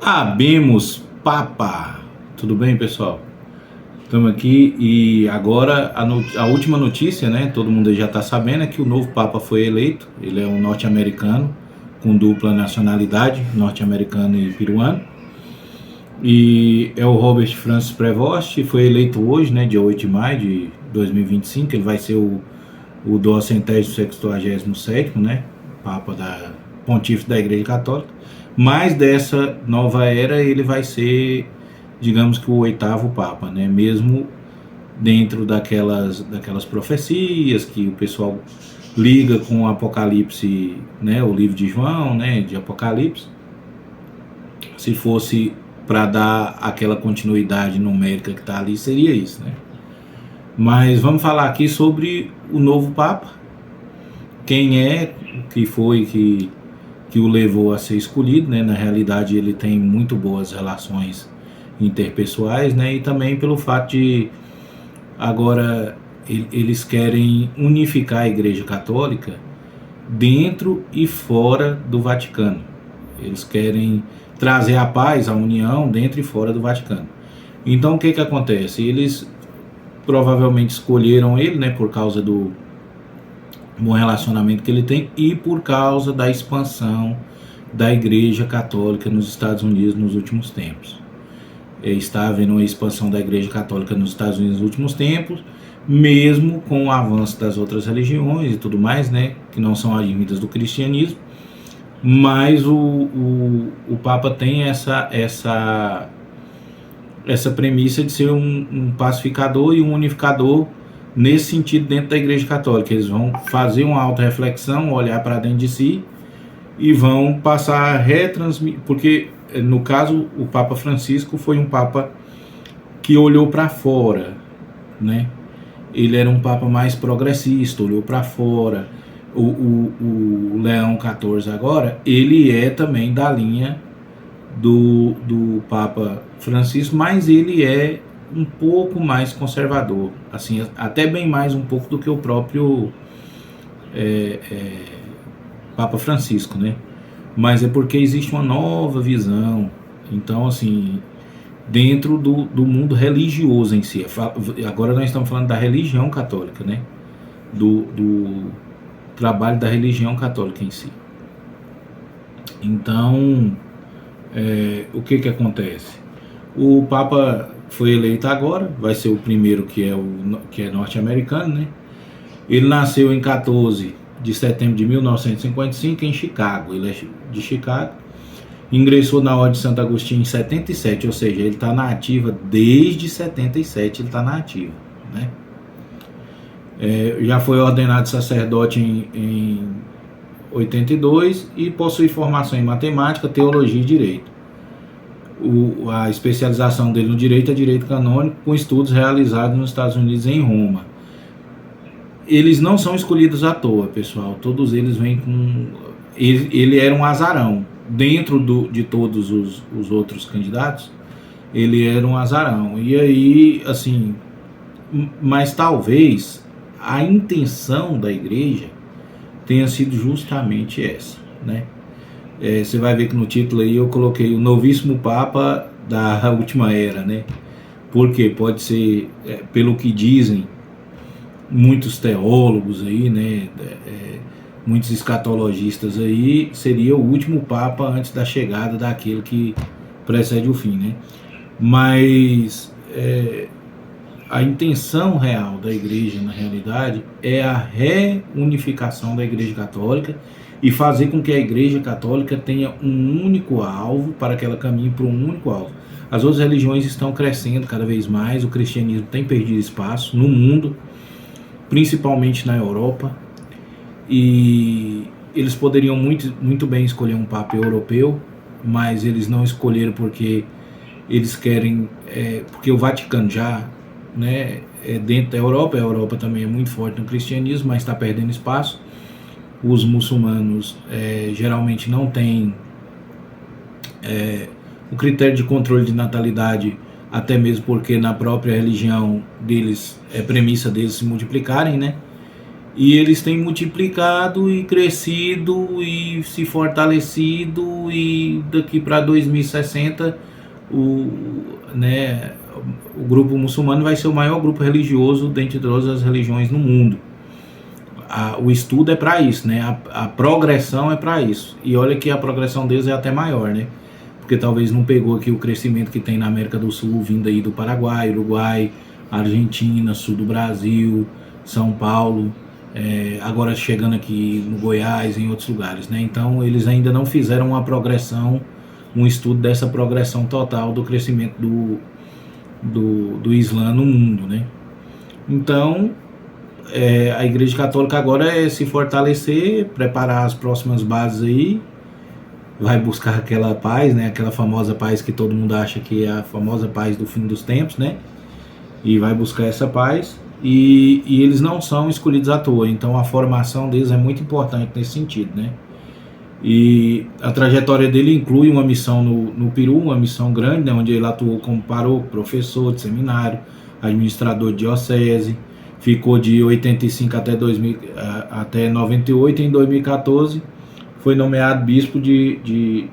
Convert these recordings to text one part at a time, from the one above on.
Habemos Papa. Tudo bem, pessoal? Estamos aqui e agora a última notícia, né? Todo mundo já está sabendo, é que o novo Papa foi eleito. Ele é um norte-americano com dupla nacionalidade, norte-americano e peruano. E é o Robert Francis Prevost, foi eleito hoje, né? Dia 8 de maio de 2025. Ele vai ser o 267º, né? Papa Pontífice da Igreja Católica. Mas dessa nova era ele vai ser, digamos que o 8º Papa, né? Mesmo dentro daquelas profecias que o pessoal liga com o Apocalipse, né? O livro de João, né? De Apocalipse. Se fosse para dar aquela continuidade numérica que está ali, seria isso, né? Mas vamos falar aqui sobre o novo Papa. Quem é, que foi que o levou a ser escolhido, né? Na realidade ele tem muito boas relações interpessoais, né? E também pelo fato de agora eles querem unificar a Igreja Católica dentro e fora do Vaticano. Eles querem trazer a paz, a união dentro e fora do Vaticano. Então o que acontece? Eles provavelmente escolheram ele, né? Por causa do bom relacionamento que ele tem e por causa da expansão da Igreja Católica nos Estados Unidos nos últimos tempos. Está havendo uma expansão da Igreja Católica nos Estados Unidos nos últimos tempos, mesmo com o avanço das outras religiões e tudo mais, né, que não são advindas do cristianismo, mas o Papa tem essa premissa de ser um pacificador e um unificador nesse sentido dentro da Igreja Católica. Eles vão fazer uma autorreflexão, olhar para dentro de si e vão passar a retransmitir, porque no caso o Papa Francisco foi um Papa que olhou para fora, né? Ele era um Papa mais progressista, olhou para fora. O Leão XIV agora, ele é também da linha do Papa Francisco, mas ele é um pouco mais conservador, assim, até bem mais um pouco do que o próprio Papa Francisco, né? Mas é porque existe uma nova visão, então assim, dentro do mundo religioso em si. Agora nós estamos falando da religião católica, né? Do trabalho da religião católica em si. Então, o que acontece? O Papa foi eleito agora, vai ser o primeiro que é norte-americano, né? Ele nasceu em 14 de setembro de 1955 em Chicago, ele é de Chicago. Ingressou na Ordem de Santo Agostinho em 77, ou seja, ele está na ativa desde 77, ele está na ativa, né? Já foi ordenado sacerdote em 82 e possui formação em matemática, teologia e direito. A especialização dele no direito é direito canônico, com estudos realizados nos Estados Unidos em Roma. Eles não são escolhidos à toa, pessoal. Todos eles vêm com... Ele era um azarão. Dentro de todos os outros candidatos, ele era um azarão. E aí, assim... Mas talvez a intenção da igreja tenha sido justamente essa, né? Você vai ver que no título aí eu coloquei o novíssimo Papa da última era, né? Porque pode ser, pelo que dizem muitos teólogos aí, né? Muitos escatologistas aí, seria o último Papa antes da chegada daquele que precede o fim, né? Mas a intenção real da igreja, na realidade, é a reunificação da Igreja Católica e fazer com que a Igreja Católica tenha um único alvo, para que ela caminhe para um único alvo. As outras religiões estão crescendo cada vez mais, o cristianismo tem perdido espaço no mundo, principalmente na Europa, e eles poderiam muito bem escolher um Papa europeu, mas eles não escolheram porque eles querem, porque o Vaticano já, né, dentro da Europa, a Europa também é muito forte no cristianismo, mas está perdendo espaço. Os muçulmanos geralmente não têm o critério de controle de natalidade, até mesmo porque na própria religião deles é premissa deles se multiplicarem, né? E eles têm multiplicado e crescido e se fortalecido, e daqui para 2060 o, né, o grupo muçulmano vai ser o maior grupo religioso dentre todas as religiões no mundo. O estudo é para isso, né? A progressão é para isso. E olha que a progressão deles é até maior, né? Porque talvez não pegou aqui o crescimento que tem na América do Sul, vindo aí do Paraguai, Uruguai, Argentina, sul do Brasil, São Paulo, agora chegando aqui no Goiás, em outros lugares, né? Então eles ainda não fizeram uma progressão, um estudo dessa progressão total do crescimento do Islã no mundo, né? Então a Igreja Católica agora é se fortalecer, preparar as próximas bases aí, vai buscar aquela paz, né? Aquela famosa paz que todo mundo acha que é a famosa paz do fim dos tempos, né? E vai buscar essa paz, e eles não são escolhidos à toa, então a formação deles é muito importante nesse sentido, né? E a trajetória dele inclui uma missão no Peru, uma missão grande, né? Onde ele atuou como paróquio, professor de seminário, administrador de diocese, ficou de 85 até 98, e em 2014 foi nomeado bispo de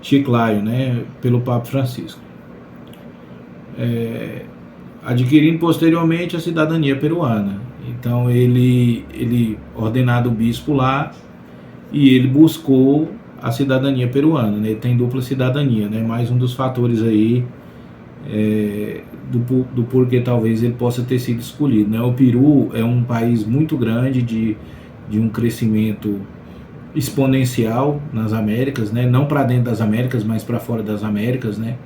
Chiclayo, né, pelo Papa Francisco, adquirindo posteriormente a cidadania peruana. Então ele ordenado bispo lá, e ele buscou a cidadania peruana, né? Ele tem dupla cidadania, né? Mais um dos fatores aí do porquê talvez ele possa ter sido escolhido, né? O Peru é um país muito grande, de um crescimento exponencial nas Américas, né? Não para dentro das Américas, mas para fora das Américas, né?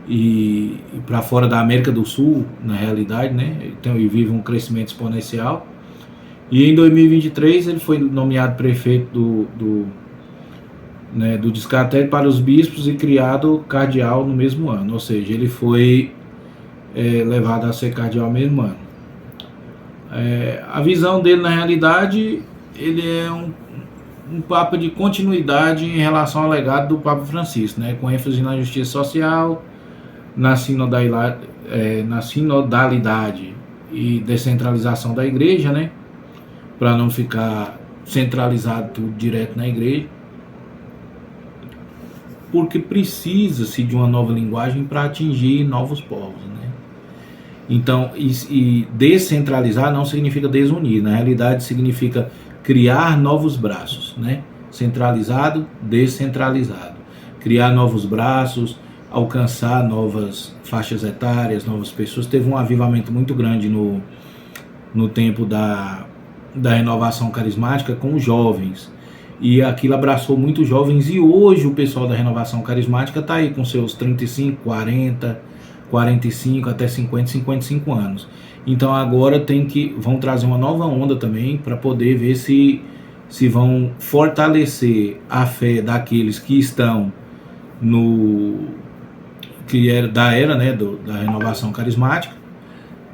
E para fora da América do Sul, na realidade, né? Então ele vive um crescimento exponencial. E em 2023 ele foi nomeado prefeito do Descatério para os bispos e criado cardeal no mesmo ano, ou seja, ele foi levado a ser cardeal no mesmo ano. A visão dele, na realidade, ele é um Papa de continuidade em relação ao legado do Papa Francisco, né, com ênfase na justiça social, na sinodalidade e descentralização da igreja, né, para não ficar centralizado tudo direto na igreja, porque precisa-se de uma nova linguagem para atingir novos povos, né? Então, e descentralizar não significa desunir, na realidade significa criar novos braços, né? Centralizado, descentralizado. Criar novos braços, alcançar novas faixas etárias, novas pessoas. Teve um avivamento muito grande no tempo da renovação carismática com os jovens. E aquilo abraçou muitos jovens, e hoje o pessoal da renovação carismática está aí com seus 35, 40, 45, até 50, 55 anos. Então agora vão trazer uma nova onda também, para poder ver se vão fortalecer a fé daqueles que estão da era, né, da renovação carismática,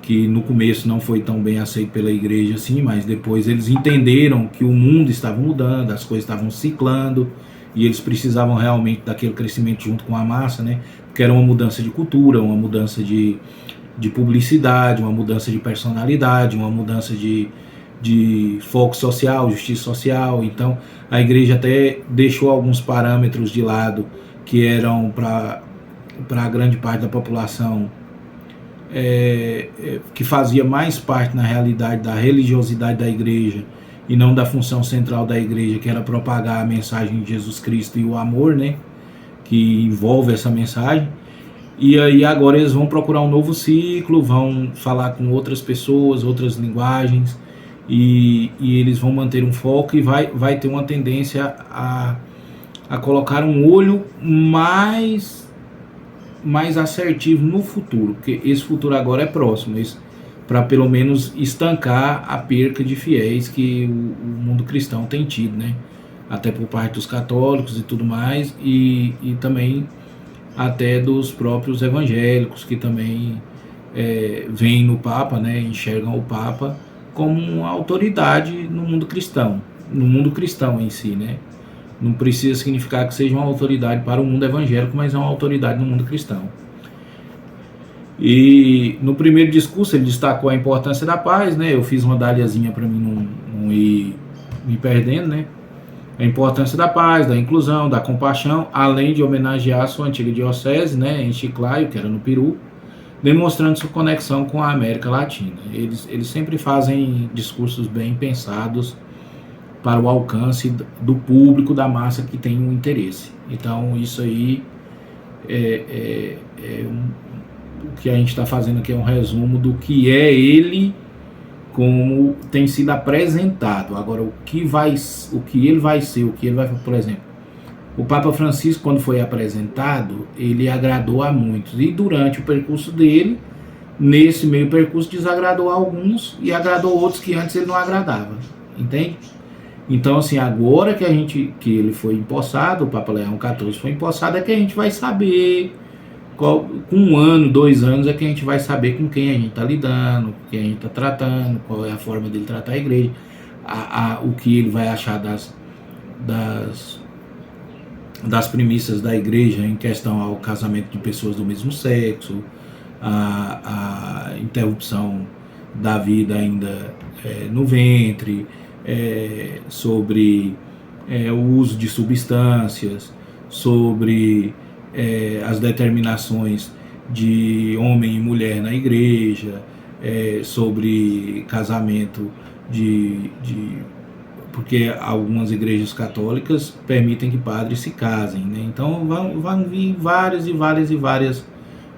que no começo não foi tão bem aceito pela igreja assim, mas depois eles entenderam que o mundo estava mudando, as coisas estavam ciclando, e eles precisavam realmente daquele crescimento junto com a massa, né? Porque era uma mudança de cultura, uma mudança de publicidade, uma mudança de personalidade, uma mudança de foco social, justiça social. Então a igreja até deixou alguns parâmetros de lado que eram para a grande parte da população, que fazia mais parte na realidade da religiosidade da igreja e não da função central da igreja, que era propagar a mensagem de Jesus Cristo e o amor, né, que envolve essa mensagem. E aí agora eles vão procurar um novo ciclo, vão falar com outras pessoas, outras linguagens, e eles vão manter um foco, e vai ter uma tendência a colocar um olho mais assertivo no futuro, porque esse futuro agora é próximo, para pelo menos estancar a perca de fiéis que o mundo cristão tem tido, né? Até por parte dos católicos e tudo mais, e também até dos próprios evangélicos, que também veem no Papa, né? Enxergam o Papa como uma autoridade no mundo cristão em si, né? Não precisa significar que seja uma autoridade para o mundo evangélico, mas é uma autoridade no mundo cristão. E no primeiro discurso ele destacou a importância da paz, né? Eu fiz uma dáliazinha para mim não ir me perdendo, né? A importância da paz, da inclusão, da compaixão, além de homenagear a sua antiga diocese, né, em Chiclayo, que era no Peru, demonstrando sua conexão com a América Latina. Eles sempre fazem discursos bem pensados para o alcance do público, da massa que tem um interesse. Então, isso aí o que a gente está fazendo aqui é um resumo do que é ele, como tem sido apresentado. Agora, o que ele vai ser, o que ele vai, por exemplo, o Papa Francisco, quando foi apresentado, ele agradou a muitos, e durante o percurso dele, nesse meio percurso, desagradou a alguns e agradou outros que antes ele não agradava, entende? Então, assim, agora que ele foi empossado, o Papa Leão XIV foi empossado, é que a gente vai saber, com 1 ano, 2 anos, é que a gente vai saber com quem a gente está lidando, com quem a gente está tratando, qual é a forma dele tratar a igreja, o que ele vai achar das premissas da igreja em questão ao casamento de pessoas do mesmo sexo, a interrupção da vida ainda no ventre, sobre o uso de substâncias, sobre as determinações de homem e mulher na igreja, sobre casamento porque algumas igrejas católicas permitem que padres se casem, né? Então vão vir várias e várias e várias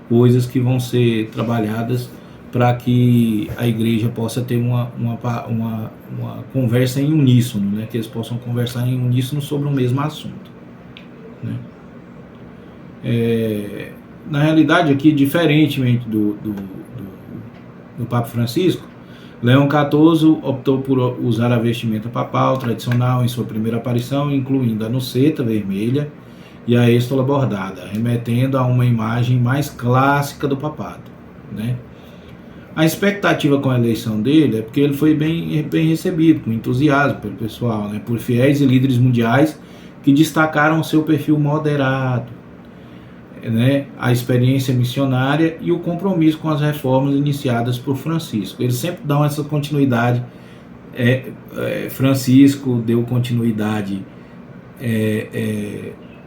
coisas que vão ser trabalhadas para que a igreja possa ter uma conversa em uníssono, né? Que eles possam conversar em uníssono sobre o mesmo assunto, né? Na realidade aqui, diferentemente do Papa Francisco, Leão XIV optou por usar a vestimenta papal tradicional em sua primeira aparição, incluindo a nuceta vermelha e a estola bordada, remetendo a uma imagem mais clássica do papado, né? A expectativa com a eleição dele é porque ele foi bem recebido, com entusiasmo pelo pessoal, né? Por fiéis e líderes mundiais que destacaram seu perfil moderado, né, a experiência missionária e o compromisso com as reformas iniciadas por Francisco. Eles sempre dão essa continuidade. Francisco deu continuidade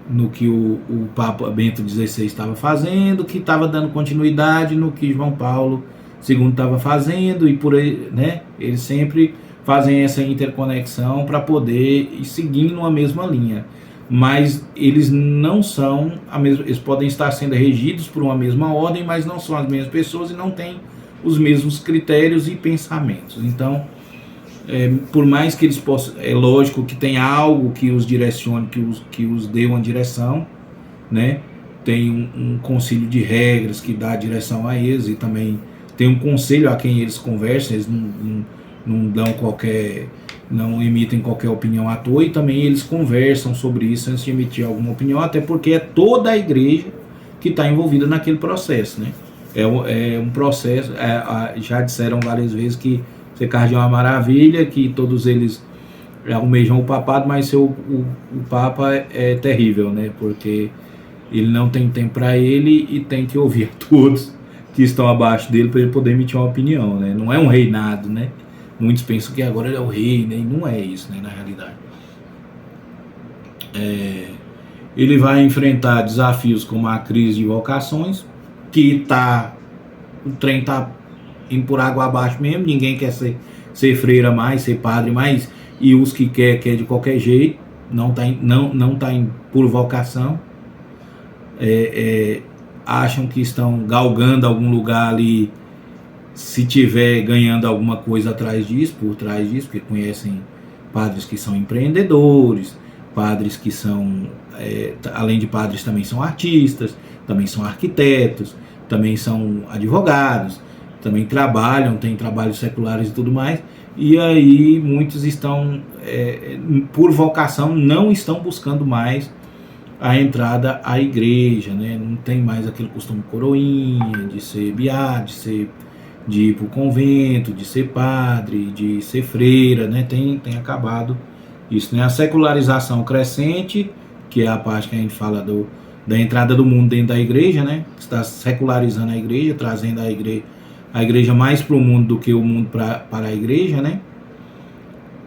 no que o Papa Bento XVI estava fazendo, que estava dando continuidade no que João Paulo II estava fazendo, e por aí, né, eles sempre fazem essa interconexão para poder ir seguindo uma mesma linha. Mas eles não são a mesma, eles podem estar sendo regidos por uma mesma ordem, mas não são as mesmas pessoas e não têm os mesmos critérios e pensamentos. Então, por mais que eles possam, é lógico que tem algo que os direcione, que os dê uma direção, né? Tem um concílio de regras que dá direção a eles, e também tem um conselho a quem eles conversam. Eles não dão não emitem qualquer opinião à toa, e também eles conversam sobre isso antes de emitir alguma opinião, até porque é toda a igreja que está envolvida naquele processo, né? É um processo, já disseram várias vezes que ser cardeal é uma maravilha, que todos eles almejam o papado, mas o Papa é terrível, né? Porque ele não tem tempo para ele e tem que ouvir todos que estão abaixo dele para ele poder emitir uma opinião, né? Não é um reinado, né? Muitos pensam que agora ele é o rei, né? E não é isso, né, na realidade. Ele vai enfrentar desafios como a crise de vocações, que o trem tá indo por água abaixo mesmo, ninguém quer ser freira mais, ser padre mais, e os que quer de qualquer jeito, não tá indo por vocação, acham que estão galgando algum lugar ali, se tiver ganhando alguma coisa por trás disso, porque conhecem padres que são empreendedores, padres que são, além de padres, também são artistas, também são arquitetos, também são advogados, também trabalham, têm trabalhos seculares e tudo mais, e aí muitos estão, por vocação, não estão buscando mais a entrada à igreja, né? Não tem mais aquele costume coroinha, de ser beato, de ir para o convento, de ser padre, de ser freira, né? Tem acabado isso, né? A secularização crescente, que é a parte que a gente fala da entrada do mundo dentro da igreja, né? Está secularizando a igreja, trazendo a igreja mais para o mundo do que o mundo para a igreja, né?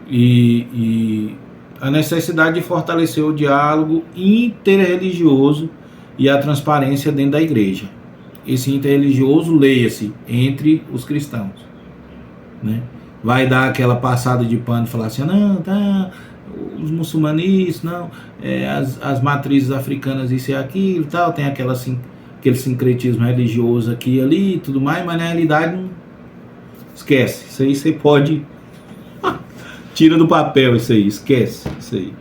E a necessidade de fortalecer o diálogo interreligioso e a transparência dentro da igreja. Esse interreligioso, leia-se, entre os cristãos, né? Vai dar aquela passada de pano e falar assim, não, tá, os muçulmanos isso, não, as matrizes africanas isso e aquilo, tal, tem aquele sincretismo religioso aqui e ali e tudo mais, mas na realidade não esquece, isso aí você pode, tira do papel isso aí, esquece isso aí,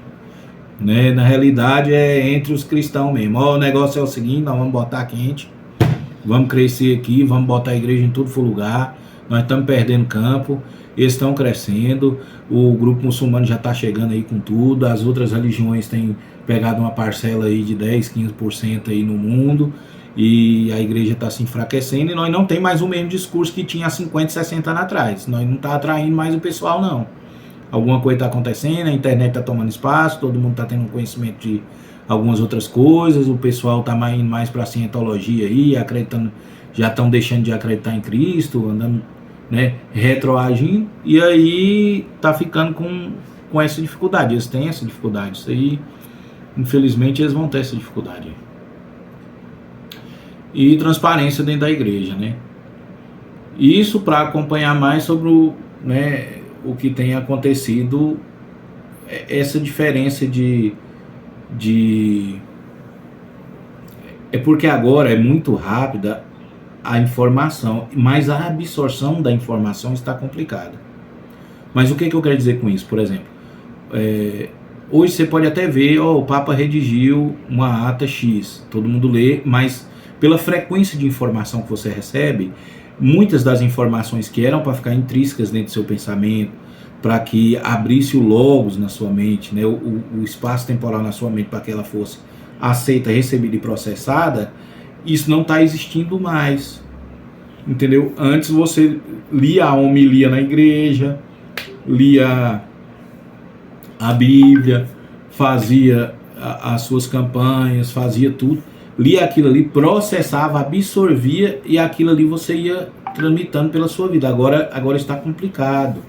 né? Na realidade é entre os cristãos mesmo. Ó, o negócio é o seguinte, nós vamos botar quente, vamos crescer aqui, vamos botar a igreja em tudo for lugar, nós estamos perdendo campo, eles estão crescendo, o grupo muçulmano já está chegando aí com tudo, as outras religiões têm pegado uma parcela aí de 10, 15% aí no mundo, e a igreja está se enfraquecendo, e nós não tem mais o mesmo discurso que tinha há 50, 60 anos atrás, nós não está atraindo mais o pessoal não. Alguma coisa está acontecendo, a internet está tomando espaço, todo mundo está tendo conhecimento de algumas outras coisas, o pessoal está indo mais para a cientologia aí, acreditando, já estão deixando de acreditar em Cristo, andando, né, retroagindo, e aí tá ficando com essa dificuldade, eles têm essa dificuldade, isso aí, infelizmente eles vão ter essa dificuldade. E transparência dentro da igreja, né? Isso para acompanhar mais sobre o que tem acontecido, essa diferença é porque agora é muito rápida a informação, mas a absorção da informação está complicada. Mas o que eu quero dizer com isso? Por exemplo, hoje você pode até ver, o Papa redigiu uma ata X, todo mundo lê, mas pela frequência de informação que você recebe, muitas das informações que eram para ficar intrínsecas dentro do seu pensamento, para que abrisse o logos na sua mente, né, o espaço temporal na sua mente para que ela fosse aceita, recebida e processada, isso não está existindo mais, entendeu? Antes você lia a homilia na igreja, lia a Bíblia, fazia as suas campanhas, fazia tudo, lia aquilo ali, processava, absorvia, e aquilo ali você ia tramitando pela sua vida. Agora está complicado.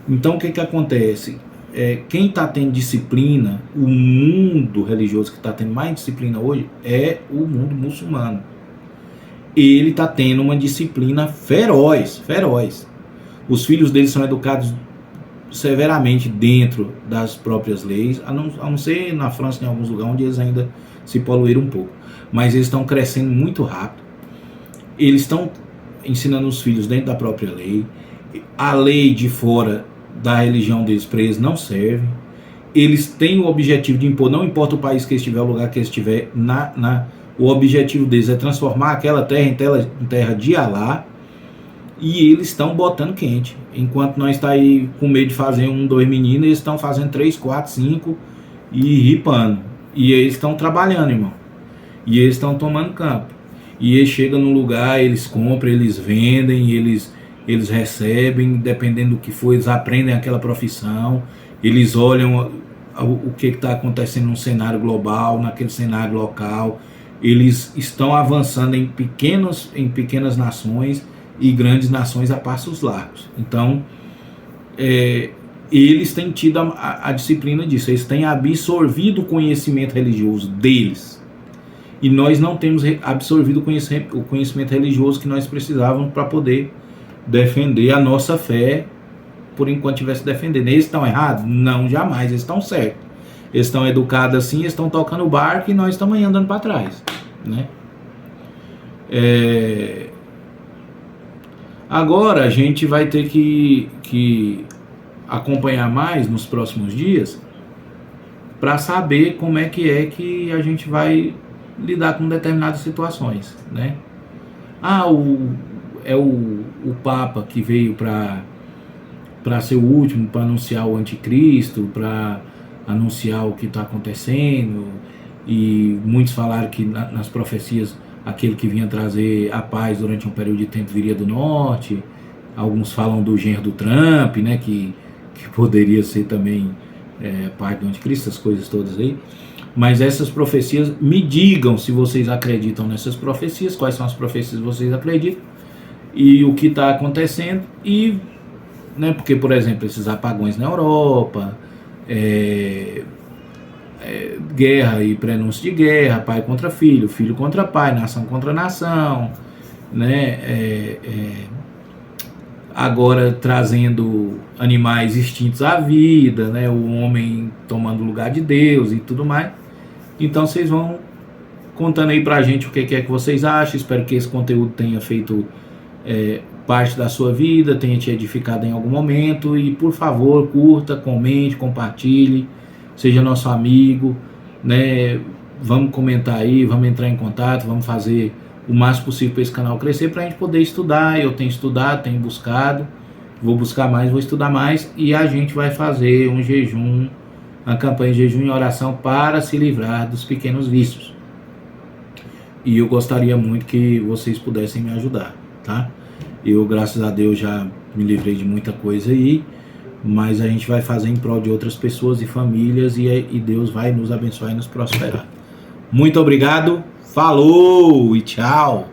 Então o que acontece? Quem está tendo disciplina, o mundo religioso que está tendo mais disciplina hoje é o mundo muçulmano. Ele está tendo uma disciplina feroz. Os filhos deles são educados severamente dentro das próprias leis, a não ser na França, em alguns lugares onde eles ainda se poluíram um pouco, mas eles estão crescendo muito rápido, eles estão ensinando os filhos dentro da própria lei, a lei de fora da religião deles para eles não serve, eles têm o objetivo de impor, não importa o país que estiver, o lugar que estiver, o objetivo deles é transformar aquela terra em terra de Alá, e eles estão botando quente. Enquanto nós está aí com medo de fazer 1, 2 meninos, eles estão fazendo 3, 4, 5 e ripando. E eles estão trabalhando, irmão. E eles estão tomando campo. E eles chegam no lugar, eles compram, eles vendem, eles recebem, dependendo do que for, eles aprendem aquela profissão, eles olham o que está acontecendo no cenário global, naquele cenário local, eles estão avançando em pequenas nações e grandes nações a passos largos. Então, eles têm tido a disciplina disso, eles têm absorvido o conhecimento religioso deles, e nós não temos absorvido o conhecimento religioso que nós precisávamos para poder defender a nossa fé, por enquanto estivesse defendendo. Eles estão errados? Não, jamais, eles estão certos. Eles estão educados assim, eles estão tocando o barco e nós estamos aí andando para trás, né? Agora a gente vai ter que acompanhar mais nos próximos dias para saber como é que a gente vai lidar com determinadas situações, né? O Papa que veio para ser o último, para anunciar o anticristo, para anunciar o que está acontecendo, e muitos falaram que nas profecias aquele que vinha trazer a paz durante um período de tempo viria do norte. Alguns falam do genro do Trump, né, que poderia ser também parte do anticristo, essas coisas todas aí. Mas essas profecias, me digam se vocês acreditam nessas profecias, quais são as profecias que vocês acreditam, e o que está acontecendo, e, né, porque, por exemplo, esses apagões na Europa, guerra e prenúncio de guerra, pai contra filho, filho contra pai, nação contra nação, né, agora trazendo animais extintos à vida, né, o homem tomando o lugar de Deus e tudo mais. Então vocês vão contando aí pra gente o que é que vocês acham. Espero que esse conteúdo tenha feito parte da sua vida, tenha te edificado em algum momento. E por favor, curta, comente, compartilhe, seja nosso amigo, né? Vamos comentar aí, vamos entrar em contato, vamos fazer o máximo possível para esse canal crescer, para a gente poder estudar. Eu tenho estudado, tenho buscado, vou buscar mais, vou estudar mais, e a gente vai fazer um jejum, uma campanha de jejum e oração para se livrar dos pequenos vícios. E eu gostaria muito que vocês pudessem me ajudar, tá? Eu, graças a Deus, já me livrei de muita coisa aí, mas a gente vai fazer em prol de outras pessoas e famílias, e Deus vai nos abençoar e nos prosperar. Muito obrigado, falou e tchau!